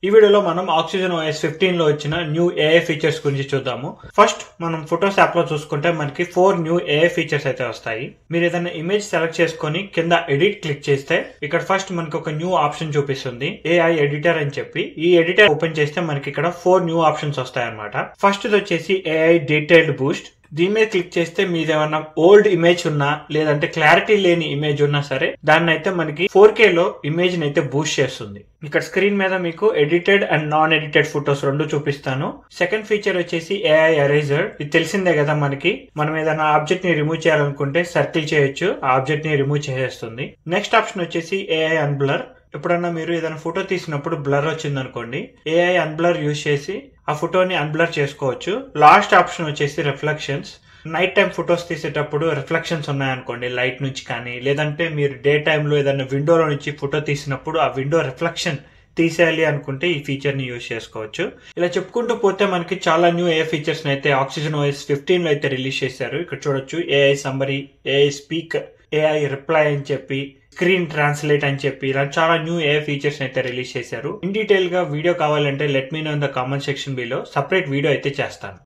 ఈ వీడియోలో మనం ఆక్సిజన్ OS 15 లో వచ్చిన న్యూ AI ఫీచర్స్ గురించి చూద్దాము. ఫస్ట్ మనం ఫోటోస్ యాప్ లో చూసుకుంటే మనకి 4 న్యూ AI ఫీచర్స్ అయితే వస్తాయి. మీరు ఏదైనా ఇమేజ్ సెలెక్ట్ చేసుకొని కింద ఎడిట్ క్లిక్ చేస్తే ఇక్కడ ఫస్ట్ మనకి ఒక న్యూ ఆప్షన్ చూపిస్తుంది, AI ఎడిటర్ అని చెప్పి. ఈ ఎడిటర్ ఓపెన్ చేస్తే మనకి ఇక్కడ 4 న్యూ ఆప్షన్స్ వస్తాయి అనమాట. ఫస్ట్ ఇది వచ్చేసి AI డీటెయిల్డ్ బూస్ట్. దీని మీద క్లిక్ చేస్తే మీది ఏమన్నా ఓల్డ్ ఇమేజ్ ఉన్నా లేదంటే క్లారిటీ లేని ఇమేజ్ ఉన్నా సరే దాన్ని అయితే మనకి 4K లో ఇమేజ్ ని అయితే బూస్ట్ చేస్తుంది. ఇక్కడ స్క్రీన్ మీద మీకు edited and non edited photos రెండు చూపిస్తాను. సెకండ్ ఫీచర్ వచ్చేసి AI ఎరేజర్. ఇది తెలిసిందే కదా మనకి, మనం ఏదైనా ఆబ్జెక్ట్ ని రిమూవ్ చేయాలనుకుంటే సర్కిల్ చేయొచ్చు, ఆ ఆబ్జెక్ట్ ని రిమూవ్ చేసేస్తుంది. నెక్స్ట్ ఆప్షన్ వచ్చేసి AI అన్బ్లర్. ఎప్పుడన్నా మీరు ఏదైనా ఫోటో తీసినప్పుడు బ్లర్ వచ్చింది అనుకోండి, AI అన్బ్లర్ యూజ్ చేసి ఆ ఫోటోని అన్బ్లర్ చేసుకోవచ్చు. లాస్ట్ ఆప్షన్ వచ్చేసి రిఫ్లెక్షన్స్. నైట్ టైం ఫొటోస్ తీసేటప్పుడు రిఫ్లెక్షన్స్ ఉన్నాయనుకోండి లైట్ నుంచి కానీ, లేదంటే మీరు డే టైంలో ఏదైనా విండోలో నుంచి ఫోటో తీసినప్పుడు ఆ విండో రిఫ్లెక్షన్ తీసేయాలి అనుకుంటే ఈ ఫీచర్ ని యూజ్ చేసుకోవచ్చు. ఇలా చెప్పుకుంటూ పోతే మనకి చాలా న్యూ AI ఫీచర్స్ అయితే ఆక్సిజన్ OS 15 లో అయితే రిలీజ్ చేశారు. ఇక్కడ చూడొచ్చు AI summary, AI speak, AI reply అని చెప్పి, స్క్రీన్ ట్రాన్స్లేట్ అని చెప్పి ఇలా చాలా న్యూ AI ఫీచర్స్ అయితే రిలీజ్ చేశారు. ఇన్ డీటెయిల్ గా వీడియో కావాలంటే let me know in the comment section below, separate video అయితే చేస్తాను.